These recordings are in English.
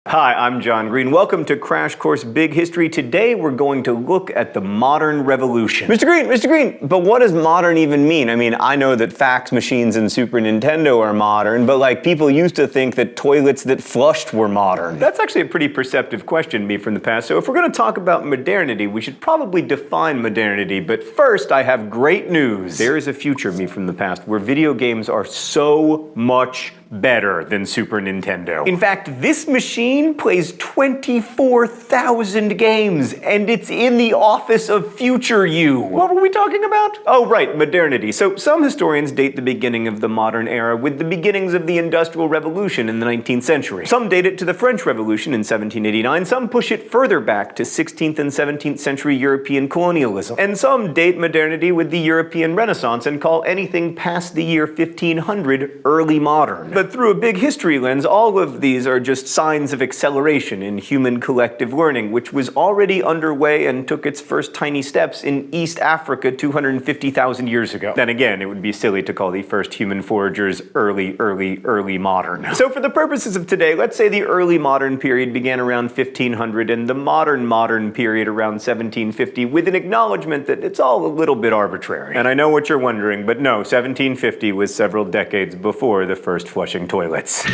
Hi, I'm John Green. Welcome to Crash Course Big History. Today we're going to look at the modern revolution. Mr. Green, but what does modern even mean? I mean, I know that fax machines and Super Nintendo are modern, but people used to think that toilets that flushed were modern. That's actually a pretty perceptive question, me from the past. So if we're going to talk about modernity, we should probably define modernity. But first, I have great news. There is a future, me from the past, where video games are so much better than Super Nintendo. In fact, this machine plays 24,000 games, and it's in the office of future you. What were we talking about? Oh, right, modernity. So some historians date the beginning of the modern era with the beginnings of the Industrial Revolution in the 19th century. Some date it to the French Revolution in 1789, some push it further back to 16th and 17th century European colonialism, and some date modernity with the European Renaissance and call anything past the year 1500 early modern. But through a big history lens, all of these are just signs of acceleration in human collective learning, which was already underway and took its first tiny steps in East Africa 250,000 years ago. Then again, it would be silly to call the first human foragers early modern. So for the purposes of today, let's say the early modern period began around 1500 and the modern period around 1750, with an acknowledgement that it's all a little bit arbitrary. And I know what you're wondering, but no, 1750 was several decades before the first flushing toilets.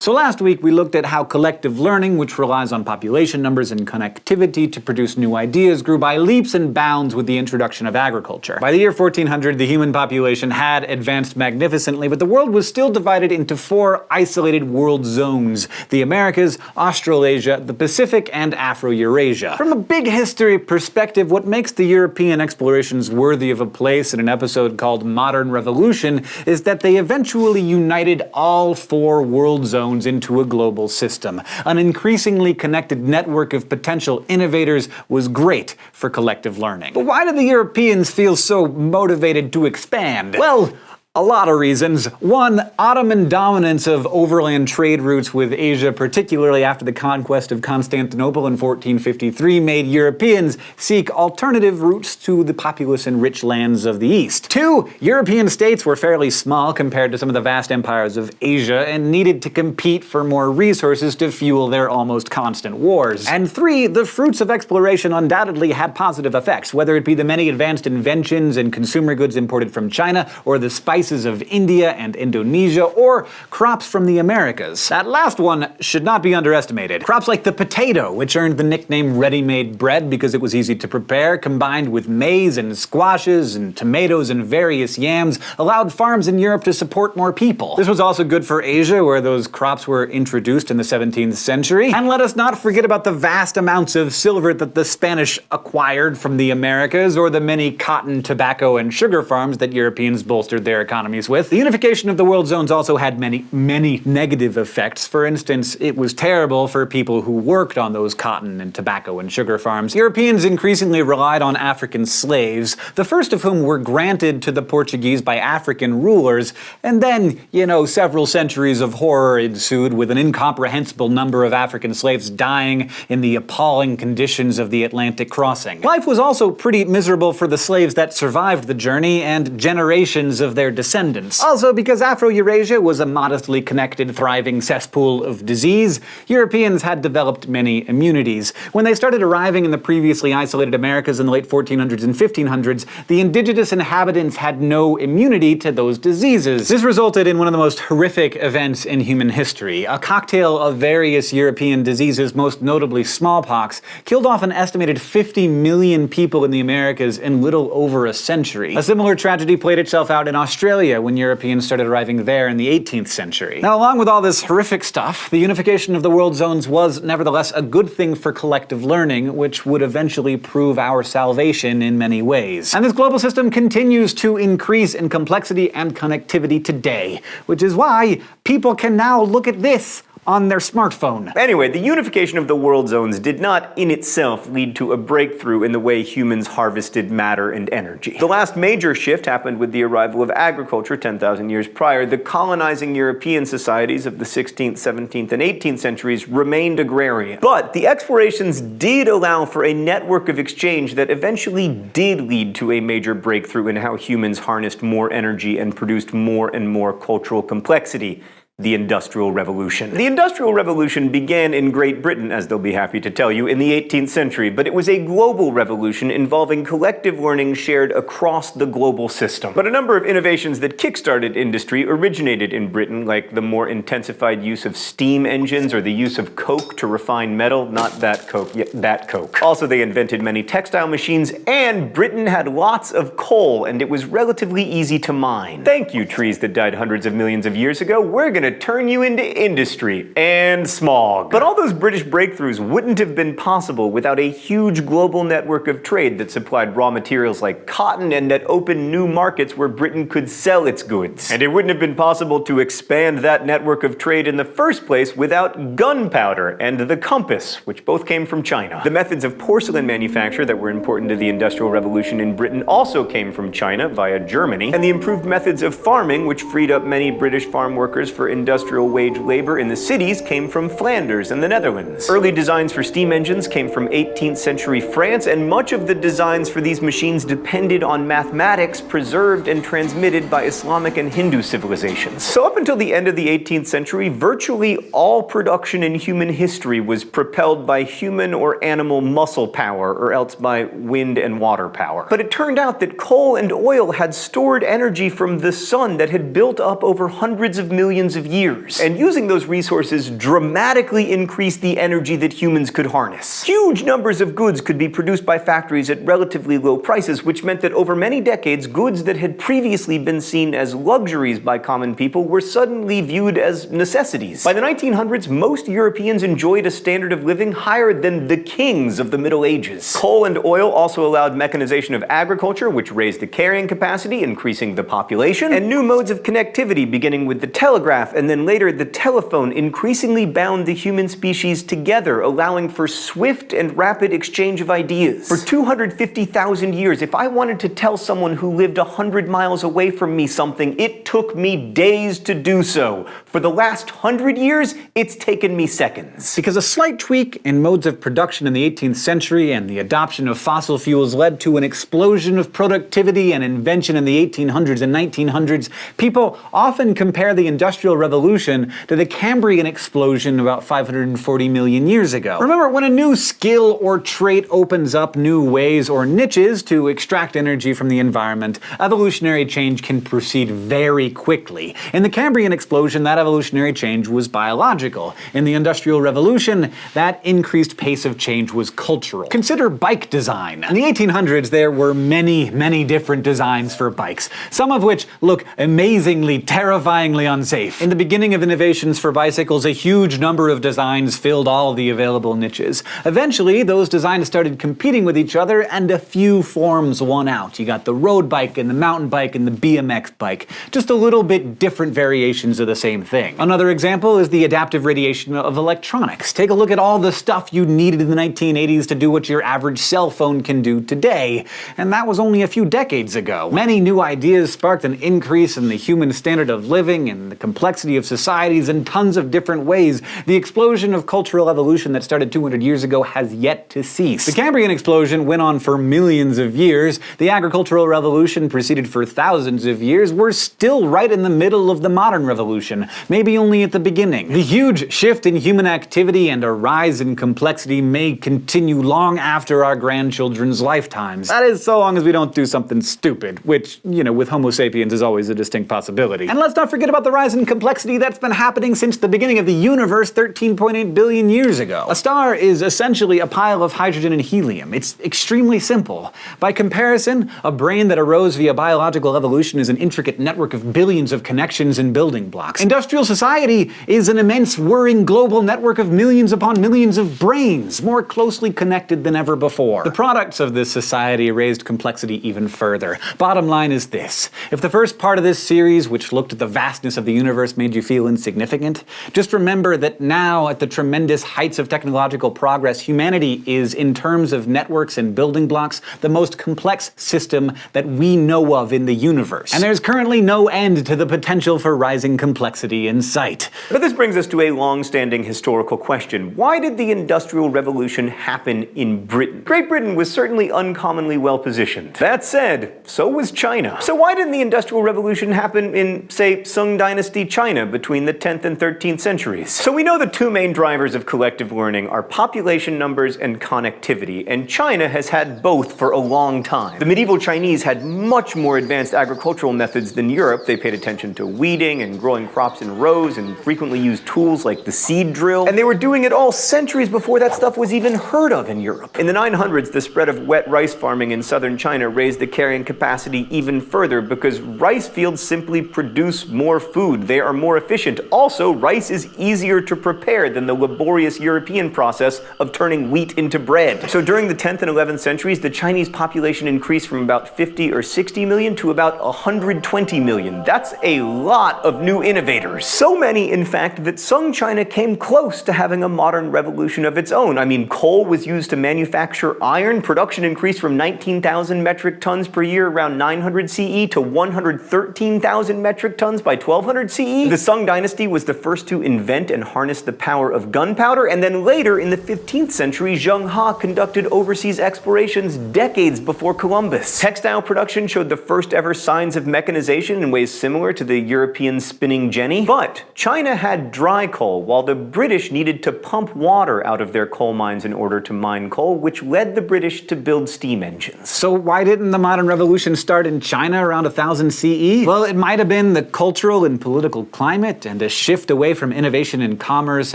So last week we looked at how collective learning, which relies on population numbers and connectivity to produce new ideas, grew by leaps and bounds with the introduction of agriculture. By the year 1400, the human population had advanced magnificently, but the world was still divided into four isolated world zones: the Americas, Australasia, the Pacific, and Afro-Eurasia. From a big history perspective, what makes the European explorations worthy of a place in an episode called Modern Revolution is that they eventually united all four world zones into a global system. An increasingly connected network of potential innovators was great for collective learning. But why did the Europeans feel so motivated to expand? Well, a lot of reasons. One, Ottoman dominance of overland trade routes with Asia, particularly after the conquest of Constantinople in 1453, made Europeans seek alternative routes to the populous and rich lands of the East. Two, European states were fairly small compared to some of the vast empires of Asia and needed to compete for more resources to fuel their almost constant wars. And three, the fruits of exploration undoubtedly had positive effects, whether it be the many advanced inventions and consumer goods imported from China, or the spices of India and Indonesia, or crops from the Americas. That last one should not be underestimated. Crops like the potato, which earned the nickname ready-made bread because it was easy to prepare, combined with maize and squashes and tomatoes and various yams, allowed farms in Europe to support more people. This was also good for Asia, where those crops were introduced in the 17th century. And let us not forget about the vast amounts of silver that the Spanish acquired from the Americas, or the many cotton, tobacco, and sugar farms that Europeans bolstered their economies with. The unification of the world zones also had many negative effects. For instance, it was terrible for people who worked on those cotton and tobacco and sugar farms. Europeans increasingly relied on African slaves, the first of whom were granted to the Portuguese by African rulers, and then, several centuries of horror ensued, with an incomprehensible number of African slaves dying in the appalling conditions of the Atlantic crossing. Life was also pretty miserable for the slaves that survived the journey and generations of their descendants. Also, because Afro-Eurasia was a modestly connected, thriving cesspool of disease, Europeans had developed many immunities. When they started arriving in the previously isolated Americas in the late 1400s and 1500s, the indigenous inhabitants had no immunity to those diseases. This resulted in one of the most horrific events in human history. A cocktail of various European diseases, most notably smallpox, killed off an estimated 50 million people in the Americas in little over a century. A similar tragedy played itself out in Australia when Europeans started arriving there in the 18th century. Now, along with all this horrific stuff, the unification of the world zones was nevertheless a good thing for collective learning, which would eventually prove our salvation in many ways. And this global system continues to increase in complexity and connectivity today, which is why people can now look at this on their smartphone. Anyway, the unification of the world zones did not in itself lead to a breakthrough in the way humans harvested matter and energy. The last major shift happened with the arrival of agriculture 10,000 years prior. The colonizing European societies of the 16th, 17th, and 18th centuries remained agrarian. But the explorations did allow for a network of exchange that eventually did lead to a major breakthrough in how humans harnessed more energy and produced more and more cultural complexity. The Industrial Revolution. The Industrial Revolution began in Great Britain, as they'll be happy to tell you, in the 18th century, but it was a global revolution involving collective learning shared across the global system. But a number of innovations that kickstarted industry originated in Britain, like the more intensified use of steam engines or the use of coke to refine metal. Not that coke, yet that coke. Also, they invented many textile machines, and Britain had lots of coal, and it was relatively easy to mine. Thank you, trees that died hundreds of millions of years ago. We're gonna turn you into industry and smog. But all those British breakthroughs wouldn't have been possible without a huge global network of trade that supplied raw materials like cotton and that opened new markets where Britain could sell its goods. And it wouldn't have been possible to expand that network of trade in the first place without gunpowder and the compass, which both came from China. The methods of porcelain manufacture that were important to the Industrial Revolution in Britain also came from China via Germany, and the improved methods of farming, which freed up many British farm workers for industrial wage labor in the cities, came from Flanders and the Netherlands. Early designs for steam engines came from 18th century France, and much of the designs for these machines depended on mathematics preserved and transmitted by Islamic and Hindu civilizations. So up until the end of the 18th century, virtually all production in human history was propelled by human or animal muscle power, or else by wind and water power. But it turned out that coal and oil had stored energy from the sun that had built up over hundreds of millions of years, and using those resources dramatically increased the energy that humans could harness. Huge numbers of goods could be produced by factories at relatively low prices, which meant that over many decades, goods that had previously been seen as luxuries by common people were suddenly viewed as necessities. By the 1900s, most Europeans enjoyed a standard of living higher than the kings of the Middle Ages. Coal and oil also allowed mechanization of agriculture, which raised the carrying capacity, increasing the population, and new modes of connectivity, beginning with the telegraph and then later the telephone, increasingly bound the human species together, allowing for swift and rapid exchange of ideas. For 250,000 years, if I wanted to tell someone who lived 100 miles away from me something, it took me days to do so. For the last 100 years, it's taken me seconds. Because a slight tweak in modes of production in the 18th century and the adoption of fossil fuels led to an explosion of productivity and invention in the 1800s and 1900s, people often compare the Industrial Revolution to the Cambrian explosion about 540 million years ago. Remember, when a new skill or trait opens up new ways or niches to extract energy from the environment, evolutionary change can proceed very quickly. In the Cambrian explosion, that evolutionary change was biological. In the Industrial Revolution, that increased pace of change was cultural. Consider bike design. In the 1800s, there were many different designs for bikes, some of which look amazingly, terrifyingly unsafe. In the beginning of innovations for bicycles, a huge number of designs filled all of the available niches. Eventually, those designs started competing with each other, and a few forms won out. You got the road bike and the mountain bike and the BMX bike, just a little bit different variations of the same thing. Another example is the adaptive radiation of electronics. Take a look at all the stuff you needed in the 1980s to do what your average cell phone can do today, and that was only a few decades ago. Many new ideas sparked an increase in the human standard of living and the complexity of societies in tons of different ways. The explosion of cultural evolution that started 200 years ago has yet to cease. The Cambrian explosion went on for millions of years. The agricultural revolution proceeded for thousands of years. We're still right in the middle of the modern revolution, maybe only at the beginning. The huge shift in human activity and a rise in complexity may continue long after our grandchildren's lifetimes. That is, so long as we don't do something stupid, which, with Homo sapiens is always a distinct possibility. And let's not forget about the rise in complexity that's been happening since the beginning of the universe 13.8 billion years ago. A star is essentially a pile of hydrogen and helium. It's extremely simple. By comparison, a brain that arose via biological evolution is an intricate network of billions of connections and building blocks. Industrial society is an immense, whirring global network of millions upon millions of brains, more closely connected than ever before. The products of this society raised complexity even further. Bottom line is this: if the first part of this series, which looked at the vastness of the universe, progress made you feel insignificant? Just remember that now, at the tremendous heights of technological progress, humanity is, in terms of networks and building blocks, the most complex system that we know of in the universe. And there's currently no end to the potential for rising complexity in sight. But this brings us to a long-standing historical question. Why did the Industrial Revolution happen in Britain? Great Britain was certainly uncommonly well positioned. That said, so was China. So why didn't the Industrial Revolution happen in, say, Sung Dynasty China between the 10th and 13th centuries? So we know the two main drivers of collective learning are population numbers and connectivity, and China has had both for a long time. The medieval Chinese had much more advanced agricultural methods than Europe. They paid attention to weeding and growing crops in rows and frequently used tools like the seed drill. And they were doing it all centuries before that stuff was even heard of in Europe. In the 900s, the spread of wet rice farming in southern China raised the carrying capacity even further because rice fields simply produce more food. They are more efficient. Also, rice is easier to prepare than the laborious European process of turning wheat into bread. So during the 10th and 11th centuries, the Chinese population increased from about 50 or 60 million to about 120 million. That's a lot of new innovators. So many, in fact, that Sung China came close to having a modern revolution of its own. I mean, coal was used to manufacture iron. Production increased from 19,000 metric tons per year around 900 CE to 113,000 metric tons by 1200 CE. The Sung dynasty was the first to invent and harness the power of gunpowder, and then later in the 15th century, Zheng He conducted overseas explorations decades before Columbus. Textile production showed the first ever signs of mechanization in ways similar to the European spinning jenny. But China had dry coal, while the British needed to pump water out of their coal mines in order to mine coal, which led the British to build steam engines. So why didn't the modern revolution start in China around 1000 CE? Well, it might have been the cultural and political climate and a shift away from innovation in commerce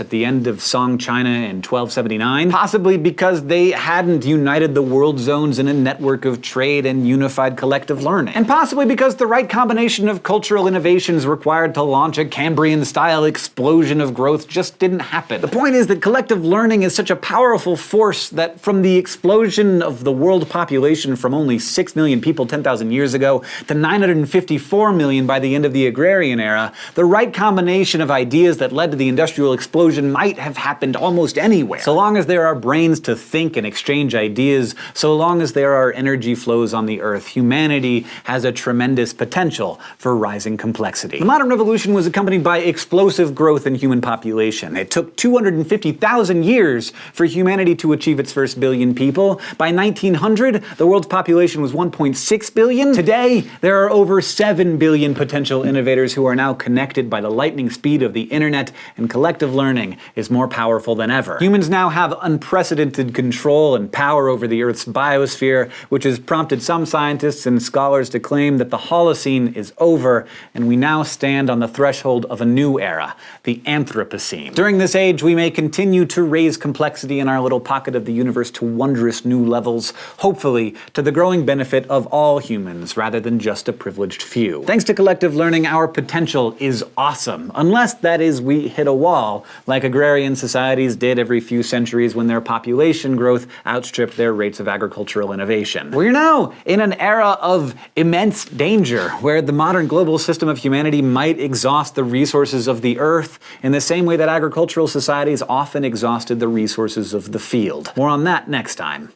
at the end of Song China in 1279. Possibly because they hadn't united the world zones in a network of trade and unified collective learning. And possibly because the right combination of cultural innovations required to launch a Cambrian-style explosion of growth just didn't happen. The point is that collective learning is such a powerful force that from the explosion of the world population from only 6 million people 10,000 years ago to 954 million by the end of the agrarian era, the right combination of ideas that led to the industrial explosion might have happened almost anywhere. So long as there are brains to think and exchange ideas, so long as there are energy flows on the earth, humanity has a tremendous potential for rising complexity. The modern revolution was accompanied by explosive growth in human population. It took 250,000 years for humanity to achieve its first billion people. By 1900, the world's population was 1.6 billion. Today, there are over 7 billion potential innovators who are now connected by the lightning speed of the internet, and collective learning is more powerful than ever. Humans now have unprecedented control and power over the Earth's biosphere, which has prompted some scientists and scholars to claim that the Holocene is over, and we now stand on the threshold of a new era, the Anthropocene. During this age, we may continue to raise complexity in our little pocket of the universe to wondrous new levels, hopefully to the growing benefit of all humans rather than just a privileged few. Thanks to collective learning, our potential is awesome, unless, that is, we hit a wall, like agrarian societies did every few centuries when their population growth outstripped their rates of agricultural innovation. We're now in an era of immense danger, where the modern global system of humanity might exhaust the resources of the earth in the same way that agricultural societies often exhausted the resources of the field. More on that next time.